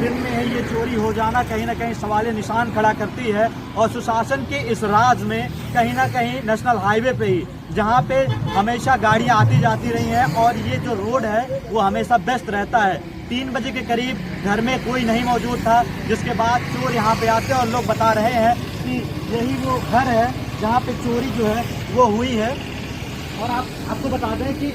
दिन में ये चोरी हो जाना कहीं ना कहीं सवाल निशान खड़ा करती है। और सुशासन के इस राज में कहीं ना कहीं नेशनल हाईवे पे ही, जहाँ पे हमेशा गाड़ियाँ आती जाती रही हैं और ये जो रोड है वो हमेशा व्यस्त रहता है। 3 बजे के करीब घर में कोई नहीं मौजूद था, जिसके बाद चोर यहाँ पे आते हैं और लोग बता रहे हैं कि यही वो घर है जहाँ पे चोरी जो है वो हुई है। और आपको बता दें कि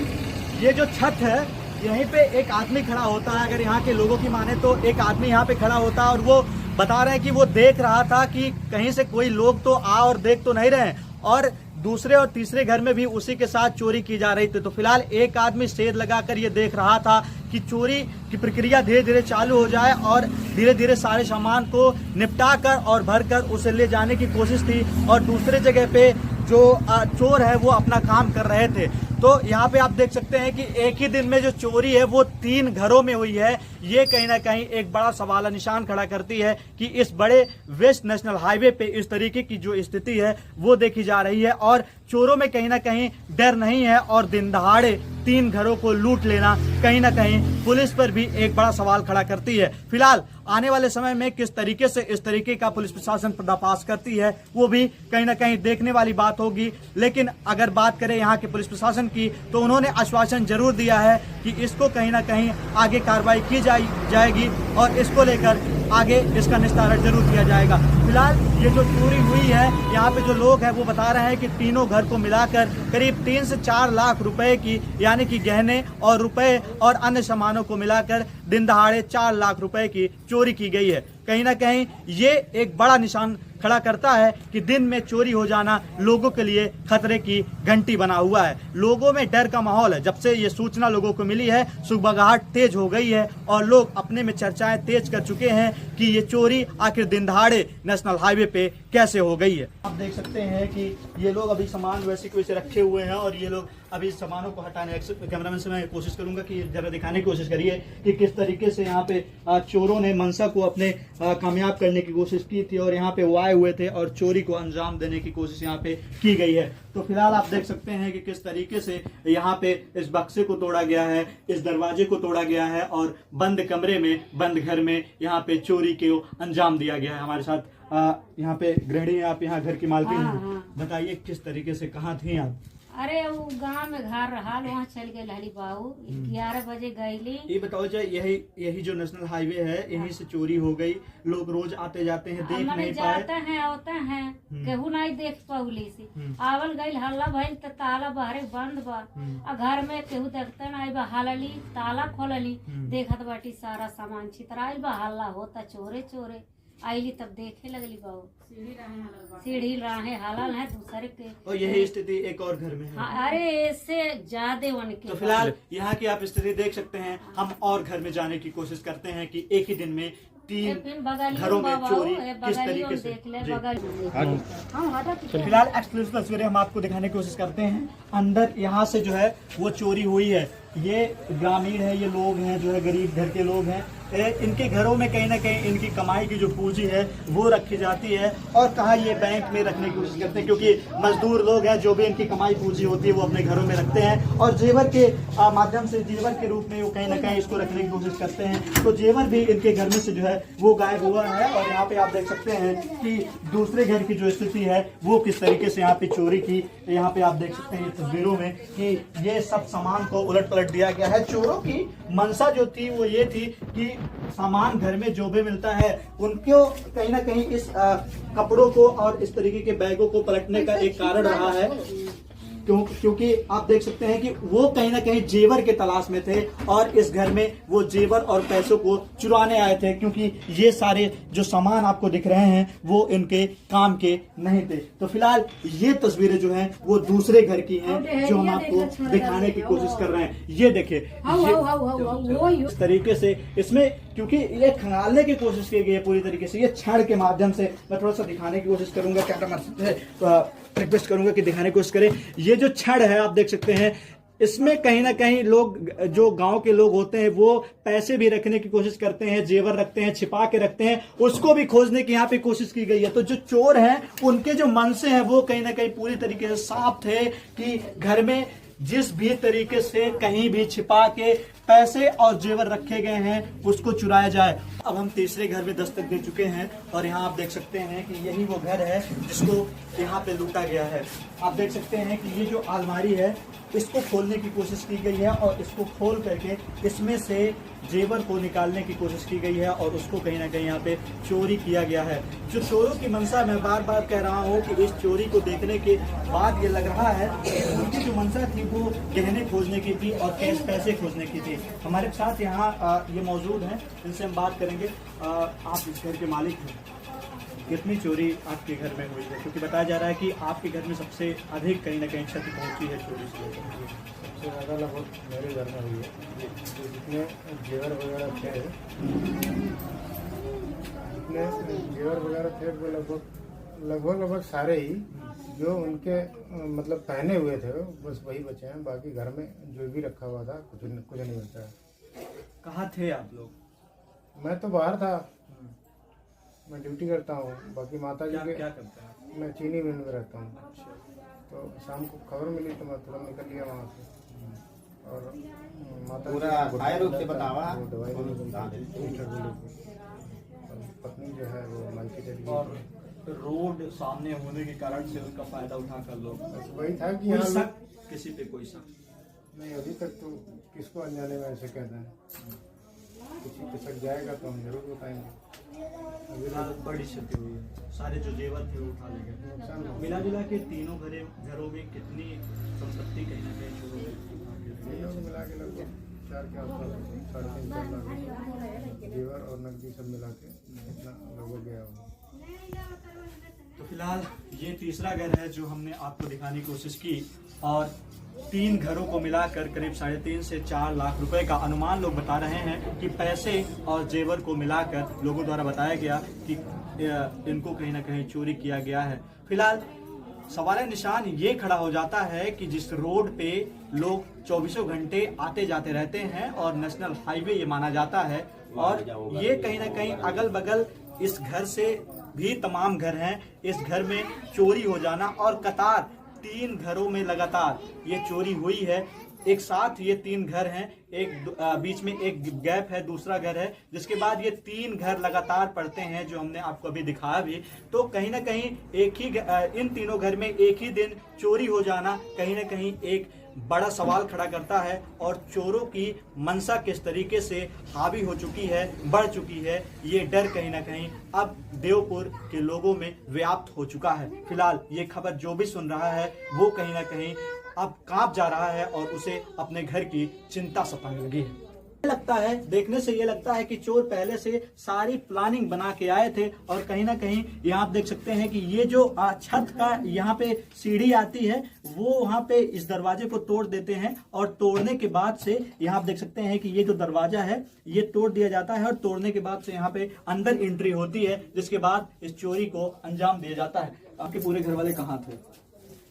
ये जो छत है, यहीं पे एक आदमी खड़ा होता है। अगर यहाँ के लोगों की माने तो एक आदमी यहाँ पे खड़ा होता है और वो बता रहे हैं कि वो देख रहा था कि कहीं से कोई लोग तो आ और देख तो नहीं रहे, और दूसरे और तीसरे घर में भी उसी के साथ चोरी की जा रही थी। तो फिलहाल एक आदमी शेर लगाकर ये देख रहा था कि चोरी की प्रक्रिया धीरे धीरे चालू हो जाए और धीरे धीरे सारे सामान को निपटा कर और भरकर उसे ले जाने की कोशिश थी। और दूसरे जगह पे जो चोर है वो अपना काम कर रहे थे। तो यहाँ पे आप देख सकते हैं कि एक ही दिन में जो चोरी है वो 3 घरों में हुई है। ये कहीं ना कहीं एक बड़ा सवाल निशान खड़ा करती है कि इस बड़े वेस्ट नेशनल हाईवे पे इस तरीके की जो स्थिति है वो देखी जा रही है। और चोरों में कहीं ना कहीं डर नहीं है और दिन दहाड़े 3 घरों को लूट लेना कहीं ना कहीं पुलिस पर भी एक बड़ा सवाल खड़ा करती है। फिलहाल आने वाले समय में किस तरीके से इस तरीके का पुलिस प्रशासन पर्दाफाश करती है वो भी कहीं ना कहीं देखने वाली बात होगी। लेकिन अगर बात करें यहाँ के पुलिस प्रशासन की, तो उन्होंने आश्वासन जरूर दिया है कि इसको कहीं ना कहीं आगे कार्रवाई की जाएगी और इसको लेकर आगे इसका निस्तारण जरूर किया जाएगा। फिलहाल ये जो चोरी हुई है, यहाँ पे जो लोग हैं वो बता रहे हैं कि तीनों घर को मिलाकर करीब 3 से 4 लाख रुपए की, यानी कि गहने और रुपए और अन्य सामानों को मिलाकर दिन दहाड़े 4 लाख रुपए की चोरी की गई है। कहीं ना कहीं ये एक बड़ा निशान खड़ा करता है कि दिन में चोरी हो जाना लोगों के लिए खतरे की घंटी बना हुआ है। लोगों में डर का माहौल है। जब से ये सूचना लोगों को मिली है, सुबगाहट तेज हो गई है और लोग अपने में चर्चाएं तेज कर चुके हैं कि ये चोरी आखिर दिन दहाड़े नेशनल हाईवे पे कैसे हो गई है। आप देख सकते हैं कि ये लोग अभी सामान वैसे के वैसे रखे हुए हैं और ये लोग अभी सामानों को हटाने, कैमरामैन से मैं कोशिश करूंगा कि जरा दिखाने की कोशिश करिए कि किस तरीके से यहाँ पे चोरों ने मंशा को अपने कामयाब करने की कोशिश की थी और यहाँ पे वो आए हुए थे और चोरी को अंजाम देने की कोशिश यहाँ पे की गई है। तो फिलहाल आप देख सकते हैं कि किस तरीके से यहाँ पे इस बक्से को तोड़ा गया है, इस दरवाजे को तोड़ा गया है और बंद कमरे में, बंद घर में यहाँ पे चोरी को अंजाम दिया गया है। हमारे साथ यहाँ पे गृहिणी, आप यहाँ घर की मालकिन हैं, बताइए किस तरीके से, कहाँ थी आप? अरे वो गांव में घर रहा, वहाँ चल गए लहली बाबू, 11 बजे गईली। ये बताओ जाए, यही जो नेशनल हाईवे है यहीं से चोरी हो गई। लोग रोज आते जाते हैं, देख नहीं पाए, जाते हैं होते हैं, केहू नहीं देख पौली से आवल गई, हल्ला भइल तो ताला बाहरे बंद बा, घर में केहू देखते नहीं बा, हलली ताला खोलली, देखत बाटी सारा सामान छितराइल बा, हल्ला होता चोरे चोरे आईली, तब देखे लगली बाबू सीढ़ी राहे हालाल है दूसरे के। और यही स्थिति एक और घर में है। अरे इससे ज्यादा उनके। तो फिलहाल यहाँ की आप स्थिति देख सकते हैं। हम और घर में जाने की कोशिश करते हैं कि एक ही दिन में 3 घरों में चोरी किस तरीके से। तो फिलहाल एक्सक्लूसिव तस्वीरें हम आपको दिखाने की कोशिश करते हैं। अंदर यहाँ से जो है वो चोरी हुई है। ये ग्रामीण है, ये लोग हैं जो है गरीब घर के लोग हैं। इनके घरों में कहीं ना कहीं इनकी कमाई की जो पूंजी है वो रखी जाती है और कहाँ ये बैंक में रखने की कोशिश करते हैं, क्योंकि मजदूर लोग हैं, जो भी इनकी कमाई पूंजी होती है वो अपने घरों में रखते हैं और जेवर के माध्यम से, जेवर के रूप में वो कहीं ना कहीं इसको रखने की कोशिश करते हैं। तो जेवर भी इनके घर में से जो है वो गायब हुआ है। और यहाँ पे आप देख सकते हैं कि दूसरे घर की जो स्थिति है वो किस तरीके से यहाँ पे चोरी की। यहाँ पे आप देख सकते हैं तस्वीरों में कि ये सब सामान को उलट पलट दिया गया है। चोरों की मंशा जो थी वो ये थी कि सामान घर में जो भी मिलता है उनको कहीं ना कहीं इस कपड़ों को और इस तरीके के बैगों को पलटने का एक कारण रहा है, क्योंकि आप देख सकते हैं कि वो कहीं ना कहीं जेवर के तलाश में थे और इस घर में वो जेवर और पैसों को चुराने आए थे, क्योंकि ये सारे जो सामान आपको दिख रहे हैं वो इनके काम के नहीं थे। तो फिलहाल ये तस्वीरें जो हैं वो दूसरे घर की हैं जो हम आपको दिखाने की कोशिश कर रहे हैं। ये देखिए इस तरीके से इसमें, क्योंकि ये खंगालने की कोशिश की गई है पूरी तरीके से। ये छड़ के माध्यम से मैं थोड़ा सा दिखाने की कोशिश करूंगा, कैमरा रिक्वेस्ट करूंगा कि दिखाने की कोशिश करें। ये जो छड़ है आप देख सकते हैं, इसमें कहीं ना कहीं लोग, जो गांव के लोग होते हैं, वो पैसे भी रखने की कोशिश करते हैं, जेवर रखते हैं, छिपा के रखते हैं, उसको भी खोजने की यहाँ पे कोशिश की गई है। तो जो चोर हैं उनके जो मनसे हैं वो कहीं ना कहीं पूरी तरीके से साफ थे कि घर में जिस भी तरीके से कहीं भी छिपा के पैसे और जेवर रखे गए हैं उसको चुराया जाए। अब हम तीसरे घर में दस्तक दे चुके हैं और यहाँ आप देख सकते हैं कि यही वो घर है जिसको यहाँ पे लूटा गया है। आप देख सकते हैं कि ये जो अलमारी है इसको खोलने की कोशिश की गई है और इसको खोल करके इसमें से जेवर को निकालने की कोशिश की गई है और उसको कहीं ना कहीं यहाँ पे चोरी किया गया है। जो चोरों की मंशा, मैं बार बार कह रहा हूँ कि इस चोरी को देखने के बाद ये लग रहा है कि उनकी जो मंशा थी वो गहने खोजने की थी और कैश पैसे खोजने की थी। हमारे साथ यहाँ ये मौजूद हैं, इनसे हम बात करेंगे। आप इस घर के मालिक हैं, कितनी चोरी आपके घर में हुई है? क्योंकि बताया जा रहा है कि आपके घर में सबसे अधिक कहीं ना कहीं क्षति पहुंची है चोरी से। सबसे ज़्यादा लगभग मेरे घर में हुई है। जितने जेवर वगैरह थे वो लगभग सारे ही जो उनके मतलब पहने हुए थे बस वही बचे हैं। बाकी घर में जो भी रखा हुआ था कुछ नहीं बचा है। कहाँ थे आप लोग? मैं तो बाहर था, मैं ड्यूटी करता हूँ। बाकी माता जी क्या करते हैं? मैं चीनी मिल में रहता हूँ। तो शाम को खबर मिली तो मैं तुरंत निकल लिया वहाँ से। और माता जी दवाई पत्नी जो है वो मायके चली गई। रोड सामने होने के कारण से उसका फायदा उठाकर लोग, वही था कि कोई यहाँ शक, किसी पे कोई शक नहीं अभी तक तो किसको अनजाने में ऐसे कहते हैं। किसी पे शक जाएगा तो हम जरूर बताएंगे। अभी बड़ी क्षति हुई है, सारे जो जेवर थे वो उठा ले गए। नुकसान मिला जुला के तीनों घरों में कितनी संपत्ति कहीं ना कहीं चोरों ने मिला के लगभग 4 के आसपास 3.5 लाख जेवर और नकदी सब मिला के इतना लगभग गया होगा। तो फिलहाल ये तीसरा घर है जो हमने आपको दिखाने की कोशिश की और 3 घरों को मिलाकर करीब 3.5 से 4 लाख रुपए का अनुमान लोग बता रहे हैं कि पैसे और जेवर को मिलाकर लोगों द्वारा बताया गया कि इनको कहीं ना कहीं चोरी किया गया है। फिलहाल सवाल निशान ये खड़ा हो जाता है कि जिस रोड पे लोग 24 घंटे आते जाते रहते हैं और नेशनल हाईवे ये माना जाता है और ये कहीं ना कहीं अगल बगल इस घर से भी तमाम घर हैं, इस घर में चोरी हो जाना और कतार 3 घरों में लगातार ये चोरी हुई है। एक साथ ये 3 घर हैं, एक बीच में एक गैप है, दूसरा घर है, जिसके बाद ये 3 घर लगातार पड़ते हैं जो हमने आपको अभी दिखाया भी। तो कहीं ना कहीं एक ही इन तीनों घर में एक ही दिन चोरी हो जाना कहीं ना कहीं एक बड़ा सवाल खड़ा करता है और चोरों की मंशा किस तरीके से हावी हो चुकी है, बढ़ चुकी है, ये डर कहीं ना कहीं अब देवपुर के लोगों में व्याप्त हो चुका है। फिलहाल ये खबर जो भी सुन रहा है वो कहीं ना कहीं अब कांप जा रहा है और उसे अपने घर की चिंता सताने लगी है। लगता है, देखने से ये लगता है कि चोर पहले से सारी प्लानिंग बना के आए थे और कहीं ना कहीं यहाँ आप देख सकते हैं कि ये जो छत का यहाँ पे सीढ़ी आती है वो वहाँ पे इस दरवाजे को तोड़ देते हैं और तोड़ने के बाद से यहाँ आप देख सकते हैं कि ये जो दरवाजा है ये तोड़ दिया जाता है और तोड़ने के बाद से यहाँ पे अंदर एंट्री होती है, जिसके बाद इस चोरी को अंजाम दिया जाता है। आपके पूरे घर वाले कहाँ थे?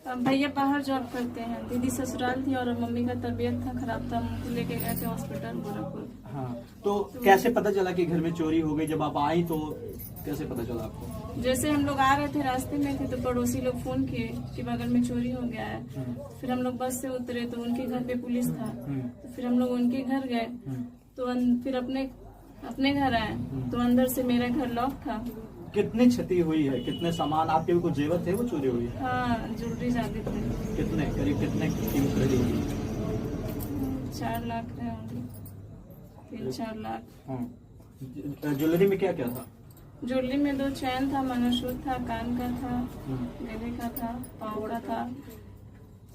भैया बाहर जॉब करते हैं, दीदी ससुराल थी और मम्मी का तबीयत था खराब था, उनको लेके गए थे हॉस्पिटल गोरखपुर। हाँ, तो कैसे पता चला कि घर में चोरी हो गई? जब आप आई तो कैसे पता चला आपको? जैसे हम लोग आ रहे थे रास्ते में थे तो पड़ोसी लोग फोन किए कि बगल में चोरी हो गया है। फिर हम लोग बस से उतरे तो उनके घर पे पुलिस था, तो फिर हम लोग उनके घर गए तो फिर अपने घर आए तो अंदर से मेरा घर लॉक था। कितनी क्षति हुई है? कितने सामान आपके भी कुछ जेवर थे वो चोरी हुई है? हाँ, ज्वेलरी ज्यादा थे। कितने करीब कितने कीमत रही होगी? 4 लाख रहे होंगे, 3-4 लाख। ज्वेलरी में क्या क्या था? ज्वेलरी में 2 चैन था, मंगलसूत्र था, कान का था, गले का था, पावड़ा था,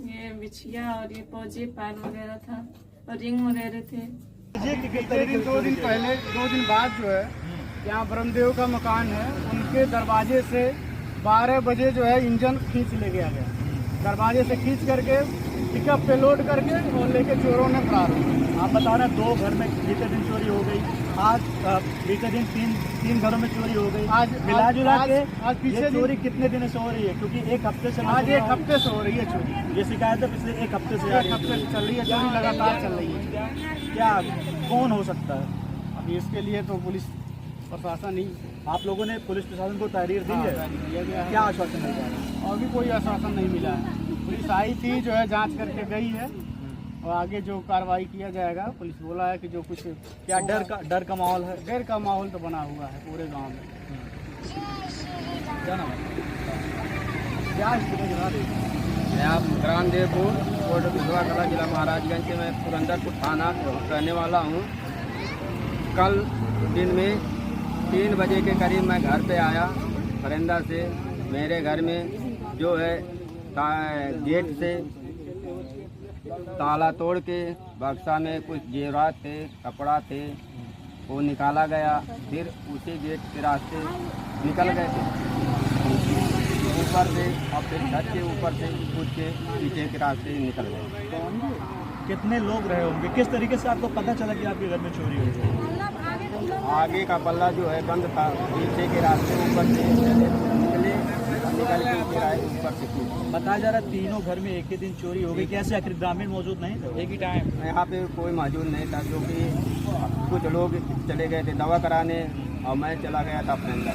ये बिछिया और ये पौजे पाल वगैरह था और रिंग वगैरह थे। 2 दिन पहले 2 दिन बाद जो है यहाँ ब्रह्मदेव का मकान है, उनके दरवाजे से 12 बजे जो है इंजन खींच ले गया गया। दरवाजे से खींच करके पिकअप पे लोड करके और लेके चोरों ने फरार हो। आप बता रहे 2 घर में बीते दिन चोरी हो गई, आज बीते दिन 3 घरों में चोरी हो गई। आज मिला जुला के आज पीछे चोरी कितने दिन से हो रही है? क्योंकि 1 हफ्ते से आज 1 हफ्ते से हो रही है चोरी। ये शिकायत है पिछले 1 हफ्ते से 1 हफ्ते से चल रही है, चोरी लगातार चल रही है। क्या कौन हो सकता है? अभी इसके लिए तो पुलिस प्रशासन ही, आप लोगों ने पुलिस प्रशासन को तहरीर दी है? दिया गया है। क्या आश्वासन मिल रहा है? और भी कोई आश्वासन नहीं मिला है। पुलिस आई थी जो है जांच करके गई है और आगे जो कार्रवाई किया जाएगा, पुलिस बोला है कि जो कुछ क्या डर का माहौल है? डर का माहौल तो बना हुआ है पूरे गांव में। क्या नाम है? क्या स्थिति है? मैं आप ग्राम देवपुर कोट बिधवा कला जिला महाराजगंज से मैं पुरंदरपुर थाना रहने वाला हूँ। कल दिन में 3 बजे के करीब मैं घर पे आया बरंदा से। मेरे घर में जो है गेट से ताला तोड़ के बक्सा में कुछ जेवरात थे, कपड़ा थे, वो निकाला गया। फिर उसी गेट के रास्ते निकल गए थे ऊपर से, और फिर छत के ऊपर से कूद के पीछे के रास्ते निकल गए। कितने लोग रहे होंगे? किस तरीके से आपको पता चला कि आपके घर में चोरी हुई है? आगे का पल्ला जो है बंद था, पीछे के रास्ते ऊपर से निकल के फिर आए ऊपर से कूद। बताया जा रहा है तीनों घर में एक ही दिन चोरी हो गई। कैसे आखिर ग्रामीण मौजूद नहीं थे? एक ही टाइम यहाँ पे कोई मौजूद नहीं था, क्योंकि कुछ लोग चले गए थे दवा कराने और मैं चला गया था अपने अंदर।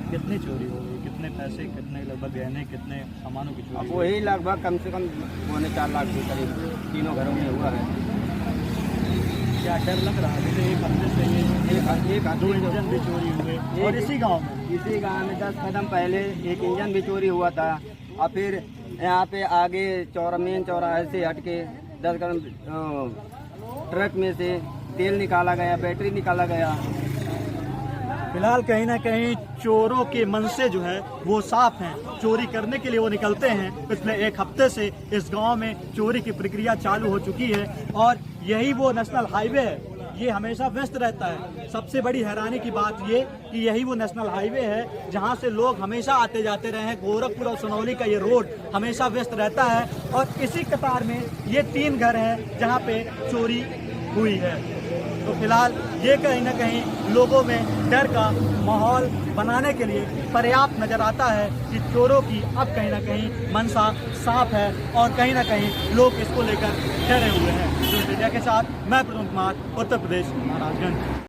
कितनी चोरी हो गई? कितने पैसे, कितने लगभग गहने, कितने सामानों की चोरी? अब वही लगभग कम से कम 4.25 लाख के करीब तीनों घरों में हुआ है। क्या डर लग रहा है? जैसे एक हफ्ते से ये एक 2 इंजन भी चोरी हुए और इसी गांव में। इसी गांव में 10 कदम पहले एक इंजन भी चोरी हुआ था, और फिर यहाँ पे आगे मेन चौराहे से हट के 10 कदम ट्रक में से तेल निकाला गया, बैटरी निकाला गया। फिलहाल कहीं ना कहीं चोरों के मन से जो है वो साफ हैं। चोरी करने के लिए वो निकलते हैं। पिछले 1 हफ्ते से इस गांव में चोरी की प्रक्रिया चालू हो चुकी है और यही वो नेशनल हाईवे है, ये हमेशा व्यस्त रहता है। सबसे बड़ी हैरानी की बात ये कि यही वो नेशनल हाईवे है जहां से लोग हमेशा आते जाते रहे हैं। गोरखपुर और सोनौली का ये रोड हमेशा व्यस्त रहता है और इसी कतार में ये 3 घर हैं जहां पे चोरी हुई है। तो फिलहाल ये कहीं ना कहीं लोगों में डर का माहौल बनाने के लिए पर्याप्त नजर आता है कि चोरों की अब कहीं ना कहीं मंशा साफ है और कहीं ना कहीं लोग इसको लेकर डरे हुए हैं। तो मीडिया के साथ मैं प्रदुम कुमार, उत्तर प्रदेश, महाराजगंज।